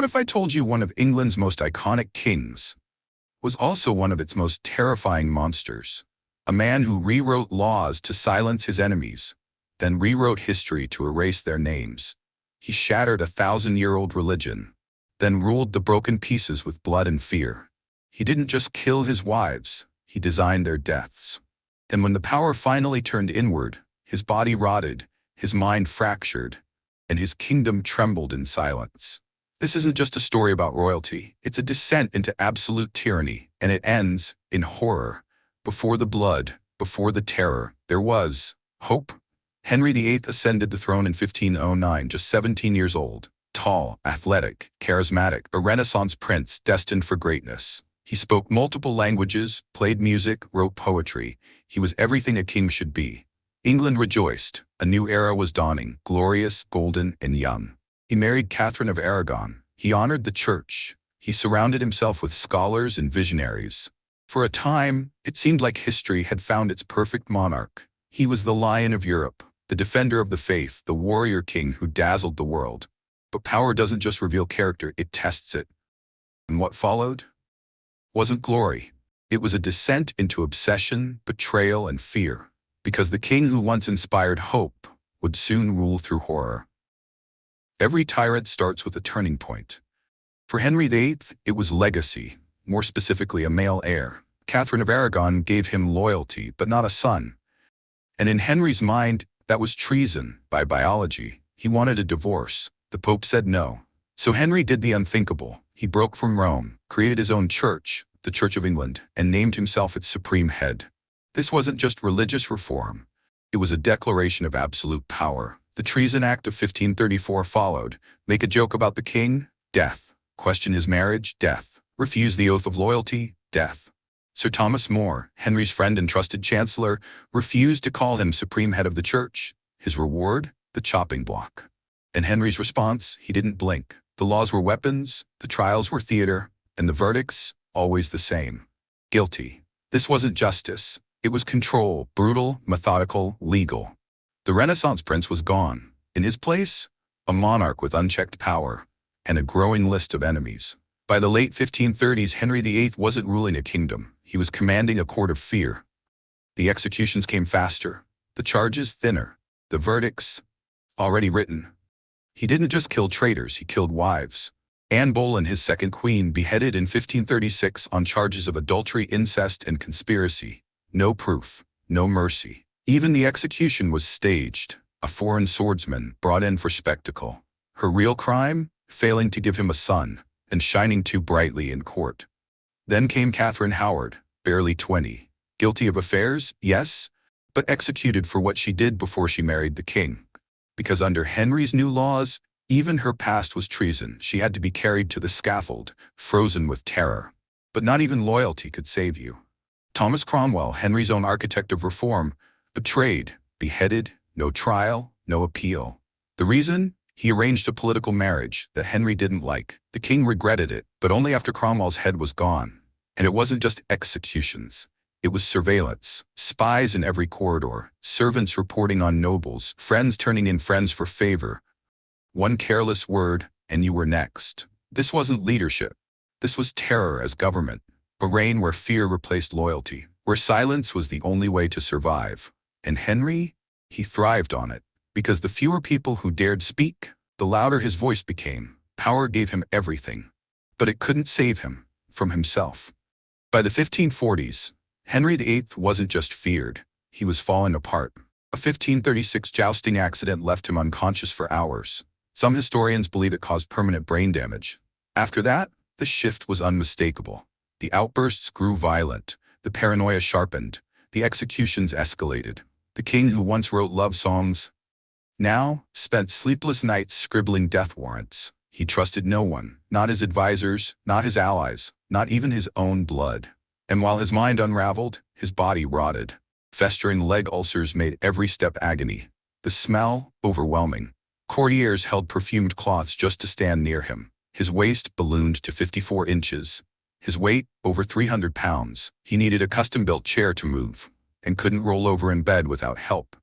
What if I told you one of England's most iconic kings was also one of its most terrifying monsters? A man who rewrote laws to silence his enemies, then rewrote history to erase their names. He shattered a 1,000-year-old religion, then ruled the broken pieces with blood and fear. He didn't just kill his wives, he designed their deaths. And when the power finally turned inward, his body rotted, his mind fractured, and his kingdom trembled in silence. This isn't just a story about royalty, it's a descent into absolute tyranny, and it ends in horror. Before the blood, before the terror, there was hope. Henry VIII ascended the throne in 1509, just 17 years old. Tall, athletic, charismatic, a Renaissance prince destined for greatness. He spoke multiple languages, played music, wrote poetry. He was everything a king should be. England rejoiced. A new era was dawning, glorious, golden, and young. He married Catherine of Aragon. He honored the church. He surrounded himself with scholars and visionaries. For a time, it seemed like history had found its perfect monarch. He was the Lion of Europe, the defender of the faith, the warrior king who dazzled the world. But power doesn't just reveal character, it tests it. And what followed wasn't glory. It was a descent into obsession, betrayal, and fear. Because the king who once inspired hope would soon rule through horror. Every tyrant starts with a turning point. For Henry VIII, it was legacy, more specifically a male heir. Catherine of Aragon gave him loyalty, but not a son. And in Henry's mind, that was treason by biology. He wanted a divorce. The Pope said no. So Henry did the unthinkable. He broke from Rome, created his own church, the Church of England, and named himself its supreme head. This wasn't just religious reform. It was a declaration of absolute power. The Treason Act of 1534 followed. Make a joke about the king? Death. Question his marriage? Death. Refuse the oath of loyalty? Death. Sir Thomas More, Henry's friend and trusted chancellor, refused to call him supreme head of the church. His reward? The chopping block. And Henry's response? He didn't blink. The laws were weapons, the trials were theater, and the verdicts? Always the same. Guilty. This wasn't justice. It was control, brutal, methodical, legal. The Renaissance prince was gone. In his place, a monarch with unchecked power and a growing list of enemies. By the late 1530s, Henry VIII wasn't ruling a kingdom. He was commanding a court of fear. The executions came faster, the charges thinner, the verdicts already written. He didn't just kill traitors, he killed wives. Anne Boleyn, his second queen, beheaded in 1536 on charges of adultery, incest, and conspiracy. No proof, no mercy. Even the execution was staged, a foreign swordsman brought in for spectacle. Her real crime? Failing to give him a son, and shining too brightly in court. Then came Catherine Howard, barely 20. Guilty of affairs? Yes, but executed for what she did before she married the king. Because under Henry's new laws, even her past was treason. She had to be carried to the scaffold, frozen with terror. But not even loyalty could save you. Thomas Cromwell, Henry's own architect of reform, betrayed, beheaded, no trial, no appeal. The reason? He arranged a political marriage that Henry didn't like. The king regretted it, but only after Cromwell's head was gone. And it wasn't just executions. It was surveillance, spies in every corridor, servants reporting on nobles, friends turning in friends for favor. One careless word, and you were next. This wasn't leadership. This was terror as government. A reign where fear replaced loyalty, where silence was the only way to survive. And Henry? He thrived on it. Because the fewer people who dared speak, the louder his voice became. Power gave him everything. But it couldn't save him from himself. By the 1540s, Henry VIII wasn't just feared. He was falling apart. A 1536 jousting accident left him unconscious for hours. Some historians believe it caused permanent brain damage. After that, the shift was unmistakable. The outbursts grew violent. The paranoia sharpened. The executions escalated. The king who once wrote love songs now spent sleepless nights scribbling death warrants. He trusted no one, not his advisors, not his allies, not even his own blood. And while his mind unraveled, his body rotted. Festering leg ulcers made every step agony. The smell, overwhelming. Courtiers held perfumed cloths just to stand near him. His waist ballooned to 54 inches. His weight, over 300 pounds. He needed a custom-built chair to move, and couldn't roll over in bed without help.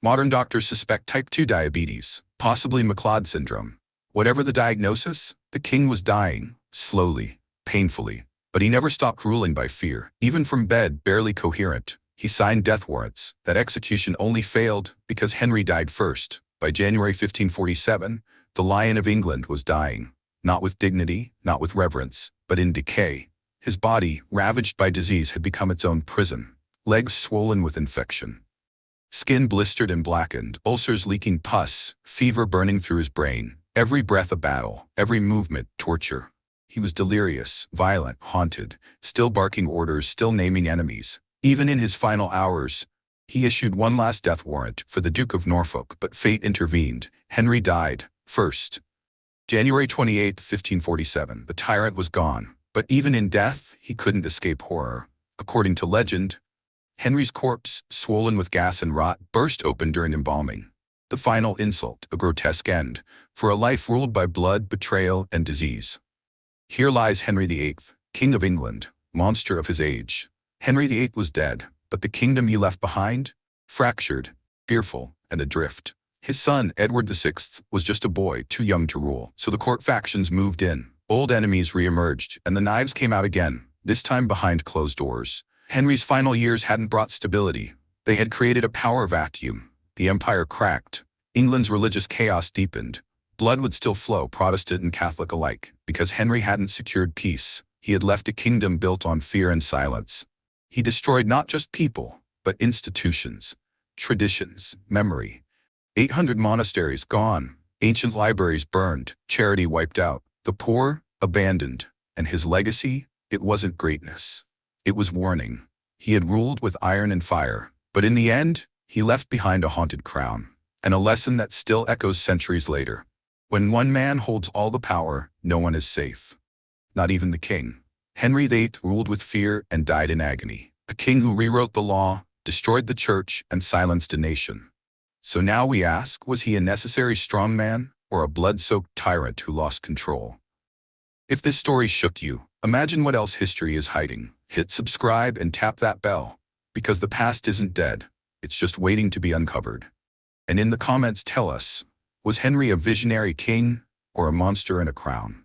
Modern doctors suspect type 2 diabetes, possibly McLeod syndrome. Whatever the diagnosis, The king was dying, slowly, painfully, but he never stopped ruling by fear. Even from bed, barely coherent, he signed death warrants. That execution only failed because Henry died first. By January 1547, the Lion of England was dying, not with dignity, not with reverence, but in decay. His body, ravaged by disease, had become its own prison. Legs swollen with infection, skin blistered and blackened, ulcers leaking pus, fever burning through his brain. Every breath a battle, every movement torture. He was delirious, violent, haunted, still barking orders, still naming enemies. Even in his final hours, he issued one last death warrant for the Duke of Norfolk, but fate intervened. Henry died first. January 28, 1547, the tyrant was gone. But even in death, he couldn't escape horror. According to legend, Henry's corpse, swollen with gas and rot, burst open during embalming. The final insult, a grotesque end, for a life ruled by blood, betrayal, and disease. Here lies Henry VIII, King of England, monster of his age. Henry VIII was dead, but the kingdom he left behind? Fractured, fearful, and adrift. His son, Edward VI, was just a boy, too young to rule, so the court factions moved in. Old enemies re-emerged, and the knives came out again, this time behind closed doors. Henry's final years hadn't brought stability. They had created a power vacuum. The empire cracked. England's religious chaos deepened. Blood would still flow, Protestant and Catholic alike, because Henry hadn't secured peace. He had left a kingdom built on fear and silence. He destroyed not just people, but institutions, traditions, memory. 800 monasteries gone, ancient libraries burned, charity wiped out, the poor abandoned, and his legacy, it wasn't greatness. It was warning. He had ruled with iron and fire, but in the end, he left behind a haunted crown, and a lesson that still echoes centuries later. When one man holds all the power, no one is safe. Not even the king. Henry VIII ruled with fear and died in agony. A king who rewrote the law, destroyed the church, and silenced a nation. So now we ask, was he a necessary strongman, or a blood-soaked tyrant who lost control? If this story shook you, imagine what else history is hiding. Hit subscribe and tap that bell, because the past isn't dead. It's just waiting to be uncovered. And in the comments tell us, was Henry a visionary king, or a monster in a crown?